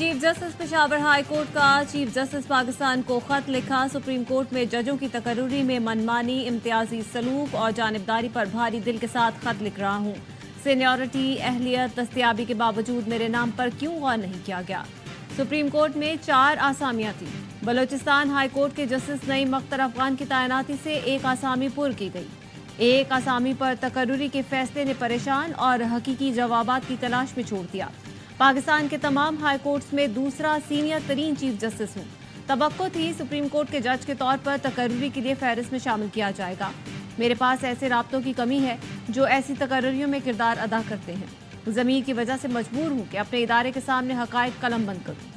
Chief justice Peshawar high court का chief justice Pakistan को खत लिखा। सुप्रीम कोर्ट में जजों की तकर्रुरी में मनमानी, इम्तियाजी सलूक और जानिबदारी पर भारी दिल के साथ खत लिख रहा हूँ। सीनियरिटी, अहलियत, दस्तियाबी के बावजूद मेरे नाम पर क्यों गौर नहीं किया गया। सुप्रीम कोर्ट में 4 आसामियां थी। बलोचिस्तान हाई कोर्ट के जस्टिस नईम अख्तर अफगान की तैनाती से एक आसामी पुर की गई। एक आसामी पर तकर्रुरी के फैसले ने परेशान और हकीकी जवाबात की तलाश में छोड़ दिया। पाकिस्तान के तमाम हाई कोर्ट्स में दूसरा सीनियर तरीन चीफ जस्टिस हूँ। तवक्को थी सुप्रीम कोर्ट के जज के तौर पर तकर्रुरी के लिए फहरिस्त में शामिल किया जाएगा। मेरे पास ऐसे राब्तों की कमी है जो ऐसी तकर्रुरियों में किरदार अदा करते हैं। ज़मीर की वजह से मजबूर हूँ कि अपने इदारे के सामने हकायक कलम बंद करूँ।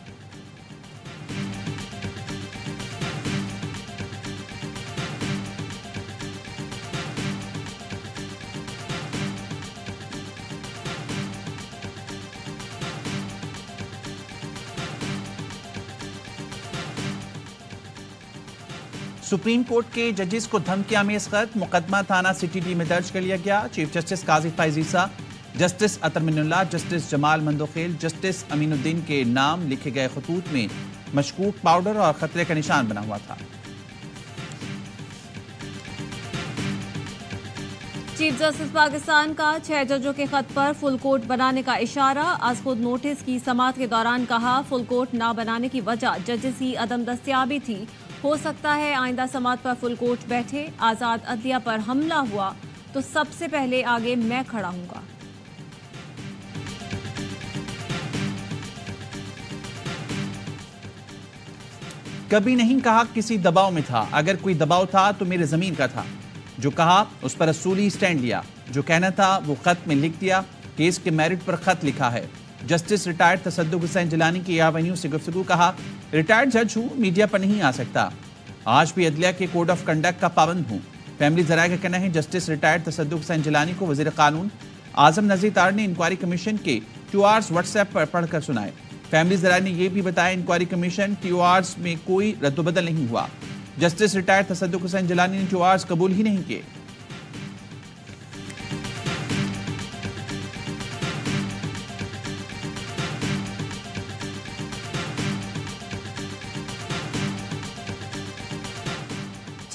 सुप्रीम कोर्ट के जजेस को धमकी आमेज खत, मुकदमा थाना सिटी में दर्ज कर लिया गया। चीफ जस्टिस काजी फाइजीसा, जस्टिस अतर मिन्नुल्लाह, जस्टिस जमाल मंदोखेल, जस्टिस अमीनुद्दीन के नाम लिखे गए खतूत में मशकूक पाउडर और खतरे का निशान बना हुआ था। चीफ जस्टिस पाकिस्तान का 6 जजों के खत पर फुल कोर्ट बनाने का इशारा। आज खुद नोटिस की समाअत के दौरान कहा, फुल कोर्ट ना बनाने की वजह जजेस की अदम दस्तियाबी थी। हो सकता है आइंदा समाअत पर फुल कोर्ट बैठे। आजाद अदलिया पर हमला हुआ तो सबसे पहले आगे मैं खड़ा हूंगा। कभी नहीं कहा किसी दबाव में था। अगर कोई दबाव था तो मेरे जमीन का था। जो कहा उस पर असूली स्टैंड लिया। जो कहना था वो खत में लिख दिया। केस के मेरिट पर खत लिखा है। जस्टिस रिटायर्ड तसद्दुक हुसैन जिलानी की एवेन्यू से गुफ्तगू। कहा, रिटायर्ड जज हूं, मीडिया पर नहीं आ सकता। आज भी अदलिया के कोड ऑफ कंडक्ट का पाबंद हूं। फैमिली जराये का कहना है जस्टिस रिटायर्ड तसद्दुक हुसैन जिलानी को वजीर कानून आजम नजीर तार ने इंक्वायरी कमीशन के TORs व्हाट्सएप पर पढ़कर सुनाए। फैमिली जराये ने यह भी बताया इंक्वायरी कमीशन TORs में कोई रद्दबदल नहीं हुआ। जस्टिस रिटायर्ड तसद्दुक हुसैन जिलानी ने TORs कबूल ही नहीं किए।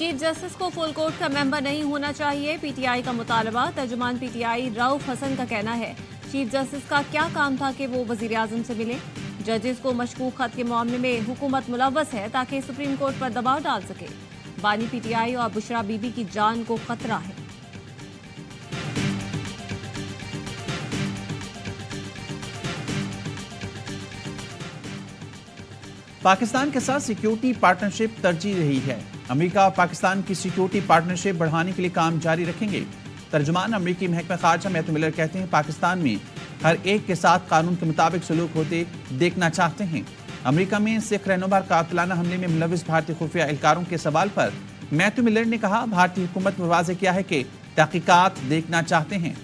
चीफ जस्टिस को फुल कोर्ट का मेंबर नहीं होना चाहिए, PTI का मुतालबा। तर्जुमान PTI रऊफ हसन का कहना है, चीफ जस्टिस का क्या काम था कि वो वजीर आजम से मिले। जजेस को मशकूक खत के मामले में हुकूमत मुलव्वस है ताकि सुप्रीम कोर्ट पर दबाव डाल सके। बानी PTI और बुशरा बीबी की जान को खतरा है। पाकिस्तान के साथ सिक्योरिटी पार्टनरशिप तरजीह रही है। अमेरिका और पाकिस्तान की सिक्योरिटी पार्टनरशिप बढ़ाने के लिए काम जारी रखेंगे। तर्जुमान अमेरिकी महकमा खारजा मैथ्यू मिलर कहते हैं, पाकिस्तान में हर एक के साथ कानून के मुताबिक सलूक होते देखना चाहते हैं। अमेरिका में सिख रहनुमा कातिलाना हमले में मुलविस भारतीय खुफिया एहलकारों के सवाल पर मैथ्यू मिलर ने कहा, भारतीय हुकूमत ने वाज़ेह किया है कि तहकीकात देखना चाहते हैं।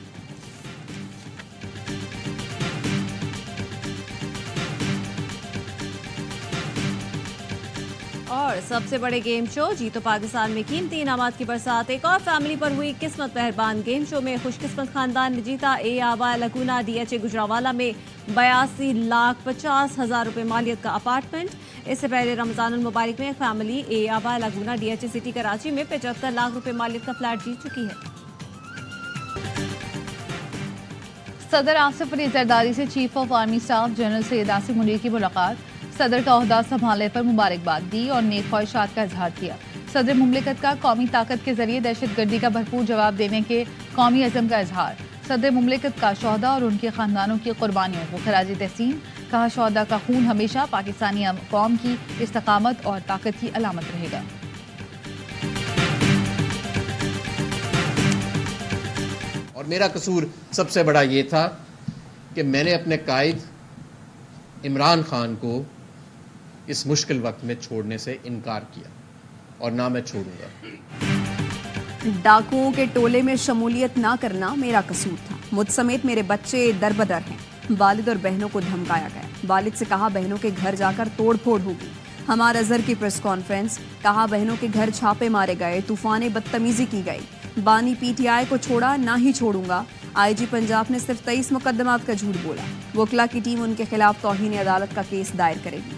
और सबसे बड़े गेम शो जीतो पाकिस्तान में कीमती इनामात की बरसात। एक और फैमिली पर हुई किस्मत मेहरबान। गेम शो में खुशकिस्मत खानदान ने जीता ए आबा लगुना DHA गुजरावाला में 82,50,000 रुपए मालियत का अपार्टमेंट। इससे पहले रमजानुल मुबारक में फैमिली ए आबा लगुना DHA सिटी कराची में 75 लाख रुपए मालियत का फ्लैट जीत चुकी है। सदर आसिफ अली जरदारी से chief of army staff general Syed Asim Munir की मुलाकात। सदर का ओहदा संभालने पर मुबारकबाद दी और नेक ख्वाहिशात का इजहार किया। सदर मुमलिकत का कौमी ताकत के जरिए दहशतगर्दी का भरपूर जवाब देने के कौमी अज़म का इजहार। सदर मुमलिकत का शोहदा और उनके खानदानों की कुर्बानियों को खराज तहसीन। कहा, शोहदा का खून हमेशा पाकिस्तानी कौम की इस्तकामत और ताकत की अलामत रहेगा। और मेरा कसूर सबसे बड़ा ये था कि मैंने अपने कायद इमरान खान को इस मुश्किल वक्त में छोड़ने से इनकार किया और ना मैं छोड़ूंगा। डाकुओं के टोले में शमूलियत ना करना मेरा कसूर था। मुझ समेत मेरे बच्चे दरबदर हैं। वालिद और बहनों को धमकाया गया। वालिद से कहा बहनों के घर जाकर तोड़ फोड़ होगी। हमारा अजहर की प्रेस कॉन्फ्रेंस। कहा बहनों के घर छापे मारे गए, तूफाने बदतमीजी की गई। बानी PTI को छोड़ा ना ही छोड़ूंगा। आईजी पंजाब ने सिर्फ 23 मुकदमात का झूठ बोला। वकला की टीम उनके खिलाफ तौहीन अदालत का केस दायर करेगी।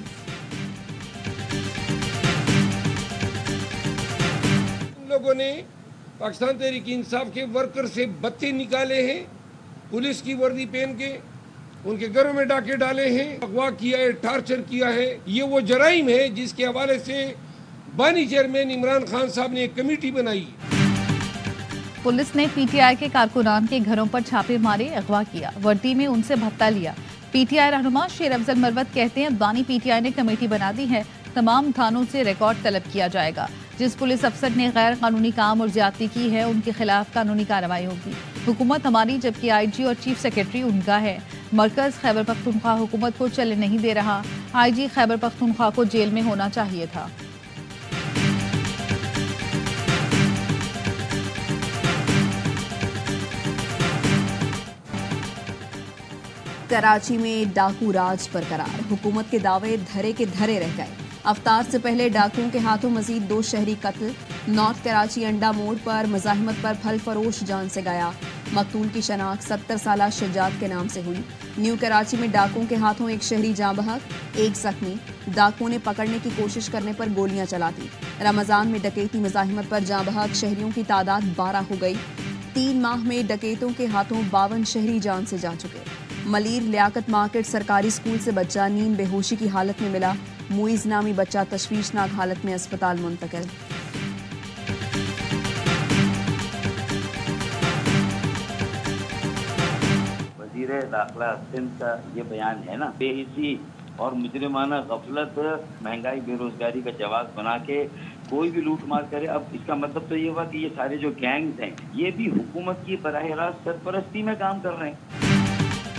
लोगों ने पाकिस्तान तहरीक इंसाफ के वर्कर से बत्ते निकाले हैं, पुलिस की वर्दी पहन के उनके घरों में डाके डाले हैं, अगवा किया है, टार्चर किया है। ये वो जराइम है जिसके हवाले से बानी चेयरमैन इमरान खान साहब ने एक कमेटी बनाई। पुलिस ने पीटीआई के कारकुनान के घरों पर छापे मारे, अगवा किया, वर्दी में उनसे भत्ता लिया। पीटीआई रहनुमा शेर अफजल मरवत कहते हैं बानी पीटीआई ने कमेटी बना दी है, तमाम थानों से रिकॉर्ड तलब किया जाएगा। जिस पुलिस अफसर ने गैर कानूनी काम और ज्यादती की है उनके खिलाफ कानूनी कार्रवाई होगी। हुकूमत हमारी जबकि आईजी और चीफ सेक्रेटरी उनका है। मरकज खैबर पख्तूनख्वा हुकूमत को चलने नहीं दे रहा। आईजी खैबर पख्तूनख्वा को जेल में होना चाहिए था। कराची में डाकू राज बरकरार, हुकूमत के दावे धरे के धरे रह गए। अफ्तार से पहले डाकुओं के हाथों मजीद 2 शहरी कत्ल। नॉर्थ कराची अंडा मोड़ पर मुजाहिमत पर फल फरोश जान से गया। मकतूल की शनाख्त 70 साला शजात के नाम से हुई। न्यू कराची में डाकुओं के हाथों एक शहरी जाँ बहक, 1 जख्मी। डाकुओं ने पकड़ने की कोशिश करने पर गोलियां चला दी। रमजान में डकैती मुजाहिमत पर जाँ बहक शहरियों की तादाद 12 हो गई। 3 माह में डकैतों के हाथों 52 शहरी जान से जा चुके। मलीर लियाकत मार्केट सरकारी स्कूल से बच्चा नींद बेहोशी की हालत में मिला। मुइज नामी बच्चा तशवीशनाक हालत में अस्पताल मुंतकिल। वज़ीर दाखिला सिंध का ये बयान है ना, बेहिसी और मुजरिमाना गफलत, महंगाई, बेरोजगारी का जवाब बना के कोई भी लूट मार करे। अब इसका मतलब तो ये हुआ कि ये सारे जो गैंग्स हैं ये भी हुकूमत की बराह रास्त सरपरस्ती में काम कर रहे हैं।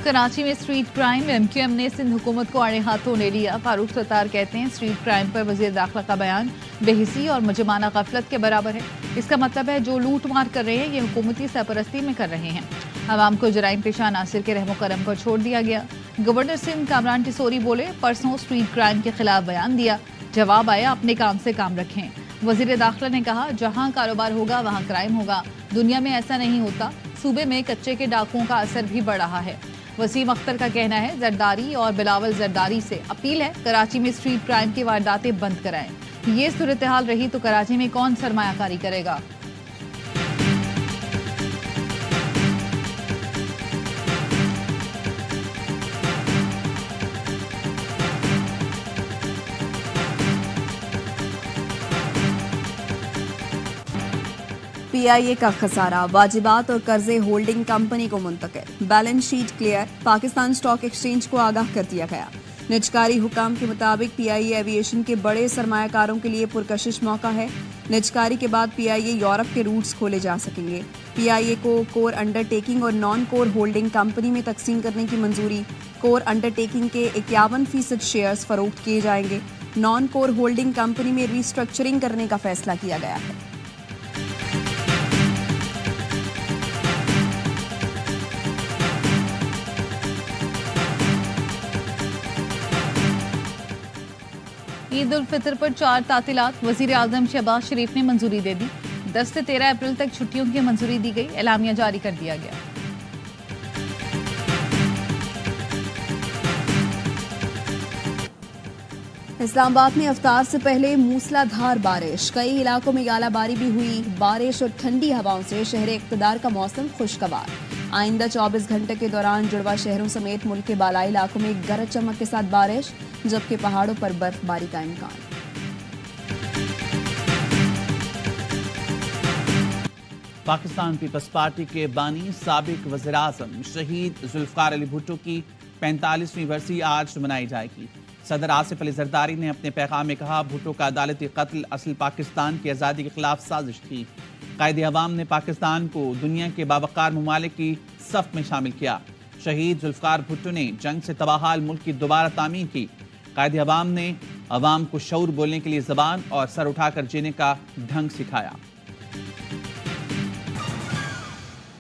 कराची में स्ट्रीट क्राइम, एमक्यूएम ने सिंध हुकूमत को आड़े हाथों ले लिया। फारूक सत्तार कहते हैं स्ट्रीट क्राइम पर वज़ीर दाखिला का बयान बेहिसी और मुजरिमाना गफलत के बराबर है। इसका मतलब है जो लूट मार कर रहे हैं ये हुकूमती सरपरस्ती में कर रहे हैं। आवाम को जराइम पेशा नासिर के रहमो करम पर छोड़ दिया गया। गवर्नर सिंध कामरान टिसोरी बोले परसों स्ट्रीट क्राइम के खिलाफ बयान दिया, जवाब आया अपने काम से काम रखें। वज़ीर दाखिला ने कहा जहाँ कारोबार होगा वहाँ क्राइम होगा। दुनिया में ऐसा नहीं होता। सूबे में कच्चे के डाकुओं का असर भी बढ़ रहा है। वसीम अख्तर का कहना है जरदारी और बिलावल जरदारी से अपील है कराची में स्ट्रीट क्राइम की वारदातें बंद कराएं। ये सूरत हाल रही तो कराची में कौन सरमायाकारी करेगा। पीआईए का खसारा, वाजिबात और कर्जे होल्डिंग कंपनी को मुंतकिल। Balance sheet clear, Pakistan stock exchange को आगाह कर दिया गया। निजकारी हुकाम के मुताबिक पीआईए एविएशन के बड़े सरमायाकारों के लिए पुरकशिश मौका है। निजकारी के बाद पीआईए यूरोप के रूट्स खोले जा सकेंगे। पीआईए को कोर अंडरटेकिंग और नॉन कोर होल्डिंग कंपनी में तकसीम करने की मंजूरी। कोर अंडरटेकिंग के 51% शेयर्स फरोख्त किए जाएंगे। नॉन कोर होल्डिंग कंपनी में रिस्ट्रक्चरिंग करने का फैसला किया गया है। ईद उल फितर पर 4 तातीलात, वजीर आजम शहबाज शरीफ ने मंजूरी दे दी। 10 से 13 अप्रैल तक छुट्टियों की मंजूरी दी गई। एलामिया जारी कर दिया गया। इस्लामाबाद में अफ्तार से पहले मूसलाधार बारिश, कई इलाकों में गालाबारी भी हुई। बारिश और ठंडी हवाओं से शहर इक़्तिदार का मौसम खुशगवार। आइंदा 24 घंटे के दौरान जुड़वा शहरों समेत मुल्क के बालाई इलाकों में गरज चमक के साथ बारिश, जबकि पहाड़ों पर बर्फबारी का इम्कान। पाकिस्तान पीपल्स पार्टी के बानी साबिक वज़ीर आज़म शहीद जुल्फ़िकार अली भुट्टो की 45वीं बरसी आज मनाई जाएगी। सदर आसिफ अली जरदारी ने अपने पैगाम में कहा भुट्टो का अदालती कत्ल असल पाकिस्तान की आज़ादी के खिलाफ साजिश थी। कायदे अवाम ने पाकिस्तान को दुनिया के बावकार ममालिक की सफ में शामिल किया। शहीद जुल्फ़िकार भुट्टो ने जंग से तबाहाल मुल्क की दोबारा तामीर की। कायदे अवाम ने अवाम को शऊर बोलने के लिए ज़बान और सर उठाकर जीने का ढंग सिखाया।